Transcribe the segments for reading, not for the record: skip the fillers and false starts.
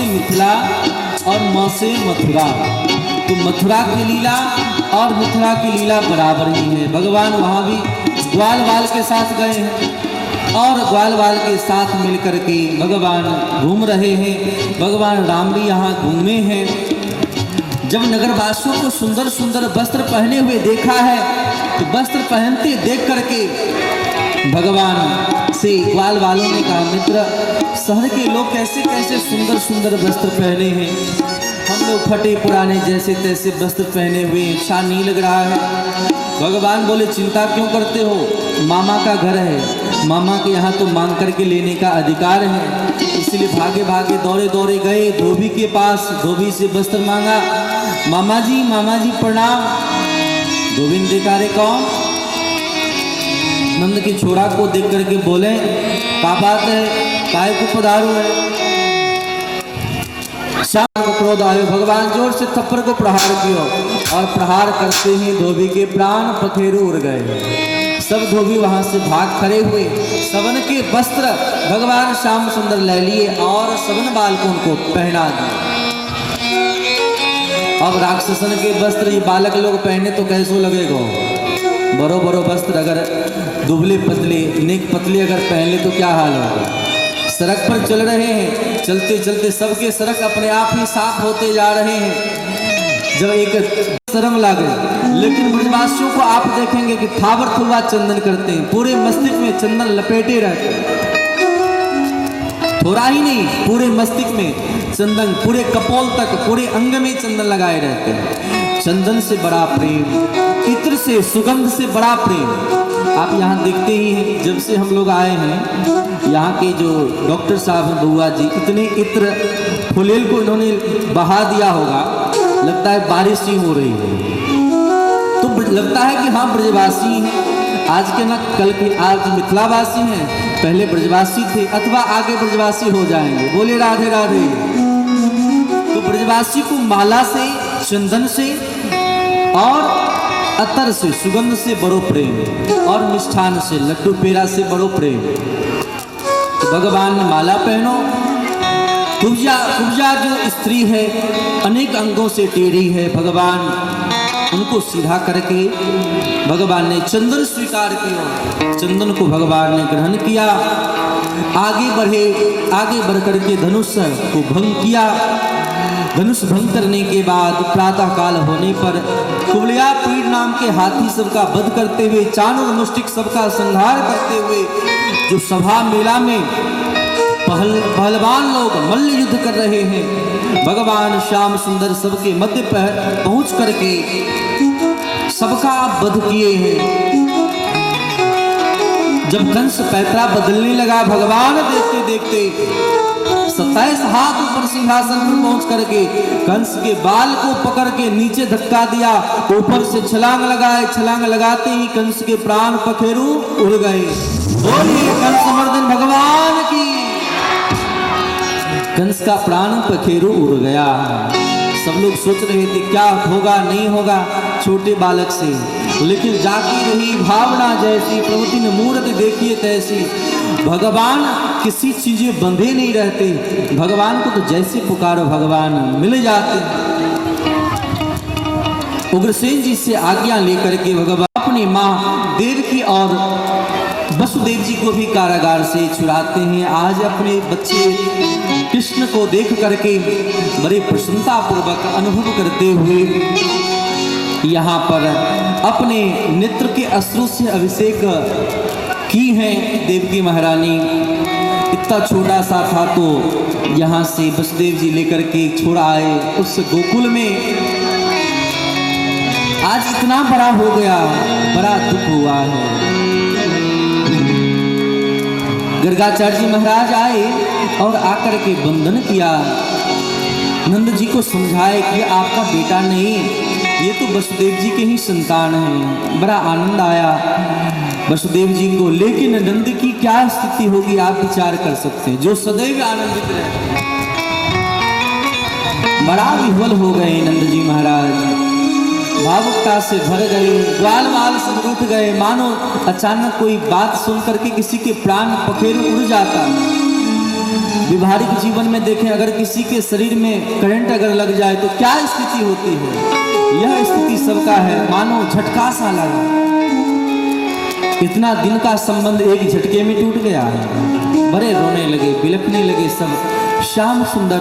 से मिथिला और म से मथुरा। तो मथुरा की लीला और मिथिला की लीला बराबर ही है। भगवान वहाँ भी ग्वाल बाल के साथ गए हैं और ग्वाल बाल के साथ मिलकर के भगवान घूम रहे हैं। भगवान राम भी यहाँ घूमे हैं। जब नगरवासियों को सुंदर सुंदर वस्त्र पहने हुए देखा है तो वस्त्र पहनते देख करके भगवान से ग्वाल वालों ने कहा, मित्र, शहर के लोग कैसे कैसे सुंदर सुंदर वस्त्र पहने हैं, हम लोग फटे पुराने जैसे तैसे वस्त्र पहने हुए, अच्छा नहीं लग रहा है। भगवान बोले, चिंता क्यों करते हो, मामा का घर है, मामा के यहाँ तो मांग करके लेने का अधिकार है। इसलिए भागे भागे दौड़े दौड़े गए धोबी के पास, धोबी से वस्त्र मांगा। मामा जी प्रणाम। धोबी ने देखा, रे कौन? नंद के छोरा को देख करके बोले, क्या बात है, काय को पधारो है? श्याम को क्रोध आयो, भगवान जोर से थप्पड़ को प्रहार किया और प्रहार करते ही धोबी के प्राण पखेरु उड़ गए। सब धोबी वहां से भाग खड़े हुए। सबन के वस्त्र भगवान श्याम सुंदर ले लिए और सबन बालकों को पहना दिए। अब राक्षसन के वस्त्र ये बालक लोग पहने तो कैसो लगेगा? बड़ो बड़ो वस्त्र अगर दुबले पतले नेक पतले अगर पहन ले तो क्या हाल होगा? सड़क पर चल रहे हैं, चलते चलते सबके सड़क अपने आप ही साफ होते जा रहे हैं। जब एक शर्म लागे, लेकिन ब्रजवासियों को आप देखेंगे कि थावर थुवा चंदन करते हैं, पूरे मस्तिष्क में चंदन लपेटे रहते हैं। थोड़ा ही नहीं, पूरे मस्तिष्क में चंदन, पूरे कपोल तक, पूरे अंग में चंदन लगाए रहते हैं। चंदन से बड़ा प्रेम, इत्र से, सुगंध से बड़ा प्रेम आप यहाँ देखते ही हैं। जब से हम लोग आए हैं, यहाँ के जो डॉक्टर साहब हैं बुआ जी, इतने इत्र फुलेल को इन्होंने बहा दिया होगा, लगता है बारिश ही हो रही है। तो लगता है कि हाँ ब्रजवासी हैं, आज के ना कल के, आज मिथिलावासी हैं, पहले ब्रजवासी थे अथवा आगे ब्रजवासी हो जाएंगे। बोले राधे राधे। तो ब्रजवासी को माला से, चंदन से और अतर से, सुगंध से बड़ो प्रेम और मिष्ठान से, लड्डू पेड़ा से बड़ो प्रेम। तो भगवान ने माला पहनो। कुब्जा जो स्त्री है अनेक अंगों से टेढ़ी है, भगवान उनको सीधा करके भगवान ने चंदन स्वीकार किया। चंदन को भगवान ने ग्रहण किया, आगे बढ़े, आगे बढ़ करके धनुष को भंग किया। धनुष भंग करने के बाद प्रातः काल होने पर कुबलिया पीड़ नाम के हाथी सबका वध करते हुए, चाणूर मुष्टिक सबका संहार करते हुए, जो सभा मेला में पहलवान लोग मल्ल युद्ध कर रहे हैं, भगवान श्याम सुंदर सबके मध्य पर पहुंच करके सबका वध किए हैं। जब कंस पैतरा बदलने लगा, भगवान देखते देखते 27 हाथ ऊपर सिंहासन पर पहुंच करके कंस के बाल को पकड़ के नीचे धक्का दिया, ऊपर से छलांग लगाए। छलांग लगाते ही कंस के प्राण पखेरु उड़ गए। बोलिए कंस मर्दन भगवान की। कंस का प्राण पखेरु उड़ गया। सब लोग सोच रहे थे क्या होगा नहीं होगा छोटे बालक से, लेकिन जाती रही भावना जैसी, प्रभु ने मूर्त देखिए तैसी। भगवान किसी चीजें बंधे नहीं रहते, भगवान को तो जैसे पुकारो भगवान मिल जाते। उग्रसेन जी से आज्ञा लेकर के भगवान अपनी माँ देवकी और वसुदेव जी को भी कारागार से छुड़ाते हैं। आज अपने बच्चे कृष्ण को देख करके बड़े प्रसन्नता पूर्वक अनुभव करते हुए यहाँ पर अपने नेत्र के अश्रु से अभिषेक की है देवकी महारानी। इतना छोटा सा था तो यहाँ से वसुदेव जी लेकर के छोड़ा आए उस गोकुल में, आज इतना बड़ा हो गया, बड़ा दुख हुआ है। गर्गाचार्य जी महाराज आए और आकर के वंदन किया, नंद जी को समझाए कि आपका बेटा नहीं, ये तो वसुदेव जी के ही संतान हैं। बड़ा आनंद आया वसुदेव जी को, लेकिन नंद की क्या स्थिति होगी आप विचार कर सकते हैं, जो सदैव आनंदित रहे। बड़ा विह्वल हो गए नंद जी महाराज, भावुकता से भर गए, ग्वाल माल सब रूठ गए, मानो अचानक कोई बात सुन करके किसी के प्राण पखेरु उड़ जाता। व्यवहारिक जीवन में देखें, अगर किसी के शरीर में करंट अगर लग जाए तो क्या स्थिति होती है, यह स्थिति सबका है। मानो झटका सा लगा, इतना दिन का संबंध एक झटके में टूट गया है। बड़े रोने लगे, बिलखने लगे सब। श्याम सुंदर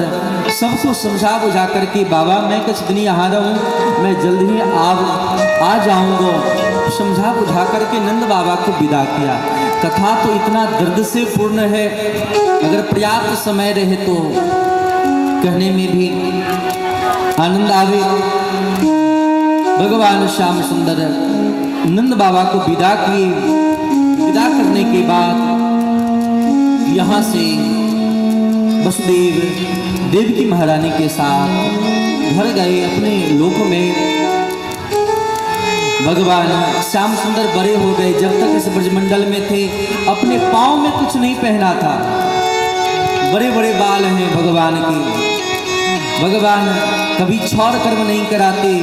सबको समझा बुझा करके, बाबा मैं कुछ दिन यहाँ रहूँ, मैं जल्द ही आ जाऊँगा, समझा बुझा करके नंद बाबा को विदा किया। कथा तो इतना दर्द से पूर्ण है, अगर पर्याप्त समय रहे तो कहने में भी आनंद आवे। भगवान श्याम सुंदर नंद बाबा को विदा किए। विदा करने के बाद यहाँ से वसुदेव देवकी महारानी के साथ घर गए अपने लोक में। भगवान श्याम सुंदर बड़े हो गए, जब तक इस ब्रजमंडल में थे अपने पाँव में कुछ नहीं पहना था। बड़े बड़े बाल हैं भगवान के। भगवान कभी छौर कर्म नहीं कराते,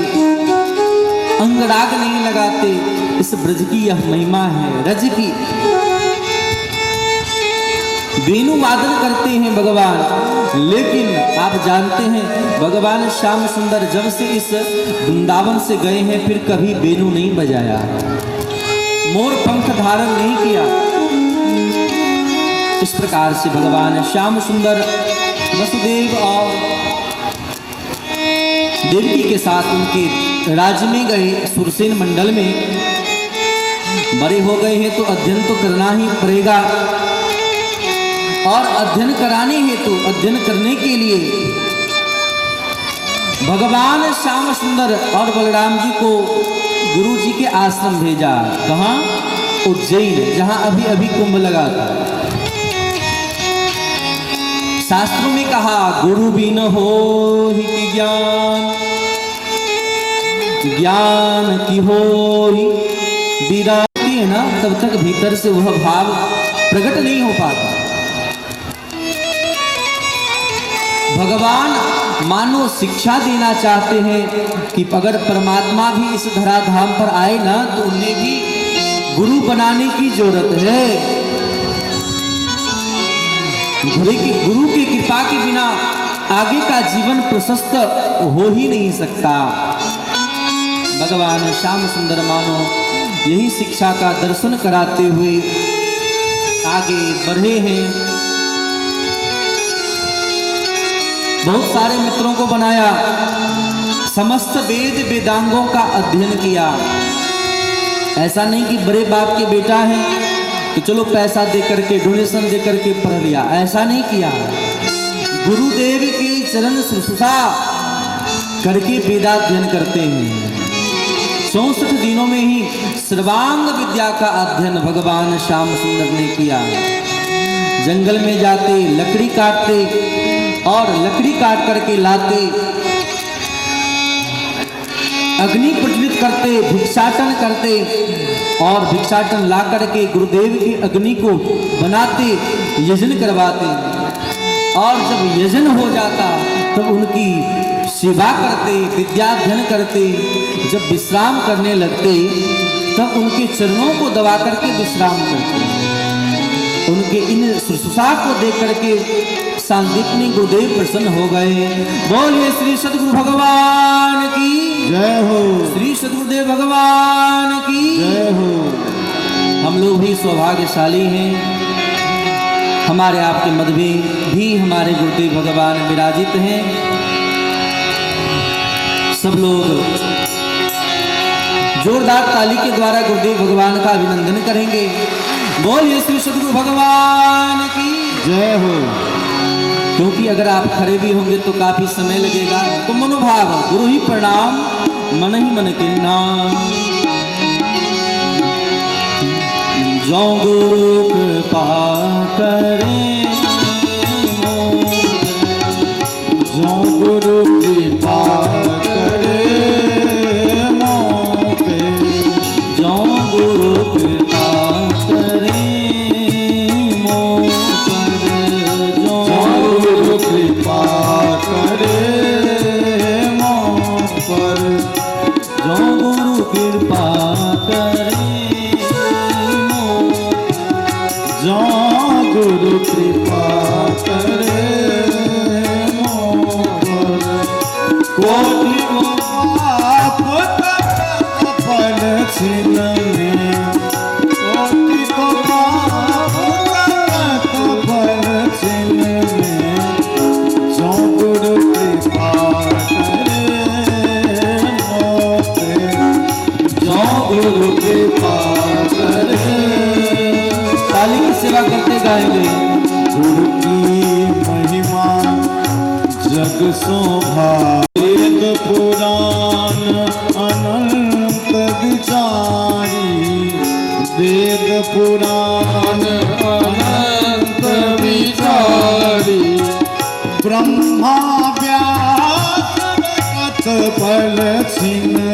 अंगराग नहीं लगाते। इस ब्रज की यह महिमा है, रज की। वेणु वादन करते हैं भगवान, लेकिन आप जानते हैं भगवान श्याम सुंदर जब से इस वृंदावन से गए हैं फिर कभी वेणु नहीं बजाया, मोर पंख धारण नहीं किया। इस प्रकार से भगवान श्याम सुंदर वसुदेव और देवकी के साथ उनके राज्य में गए, सुरसेन मंडल में। बड़े हो गए हैं तो अध्ययन तो करना ही पड़ेगा, और अध्ययन कराने हेतु अध्ययन करने के लिए भगवान श्याम सुंदर और बलराम जी को गुरु जी के आश्रम भेजा। कहाँ? उज्जैन, जहां अभी अभी कुंभ लगा था। शास्त्रों में कहा गुरु बिन होहि की ज्ञान, ज्ञान की होहि विराती है ना, तब तक भीतर से वह भाव प्रकट नहीं हो पाता। भगवान मानो शिक्षा देना चाहते हैं कि अगर परमात्मा भी इस धराधाम पर आए ना तो उन्हें भी गुरु बनाने की जरूरत है। गुरु की कृपा के बिना आगे का जीवन प्रशस्त हो ही नहीं सकता। भगवान श्याम सुंदर मानो यही शिक्षा का दर्शन कराते हुए आगे बढ़े हैं। बहुत सारे मित्रों को बनाया, समस्त वेद वेदांगों का अध्ययन किया। ऐसा नहीं कि बड़े बाप के बेटा है तो चलो पैसा दे करके डोनेशन दे करके पढ़ लिया, ऐसा नहीं किया। गुरुदेव के चरण शुश्रूषा करके वेदाध्ययन करते हैं। 64 दिनों में ही सर्वांग विद्या का अध्ययन भगवान श्याम सुंदर ने किया। जंगल में जाते, लकड़ी काटते और लकड़ी काट करके लाते, अग्नि प्रज्वलित करते, भिक्षाटन करते और भिक्षाटन ला करके गुरुदेव की अग्नि को बनाते, यजन करवाते। और जब यजन हो जाता तब उनकी सेवा करते, विद्याध्ययन करते। जब विश्राम करने लगते तब उनके चरणों को दबा करके विश्राम करते। उनके इन शुश्रूषा को देख करके सांदीपनी गुरुदेव प्रसन्न हो गए। बोलिए श्री सद्गुरु भगवान की जय हो, श्री सद्गुरुदेव भगवान की जय हो। हम लोग भी सौभाग्यशाली हैं, हमारे आपके मध्य में भी हमारे गुरुदेव भगवान विराजित हैं। सब लोग जोरदार ताली के द्वारा गुरुदेव भगवान का अभिनंदन करेंगे। बोलिए श्री सद्गुरु भगवान की जय हो। क्योंकि अगर आप खड़े भी होंगे तो काफी समय लगेगा। तो मनोभाव गुरु ही प्रणाम, मन ही मन के नाम। जो गुरु कृपा करे, जो गुरु कृपा करे मोते, जो गुरु कृपा करे कृपा करे मोह पर, जो गुरु कृपा करे जो गुरु कृपा करे कोटि को पाप पल छिन में, कोटि को पाप पल छिन में, जो गुरु कृपा करे मोते, जो गुरु कृपा करे। ताली की सेवा करते गाएंगे। गुरु की महिमा जग शोभा, वेद पुराण अनंत विचारी, वेद पुराण अनंत विचारी, ब्रह्मा व्यास कथ फल छिन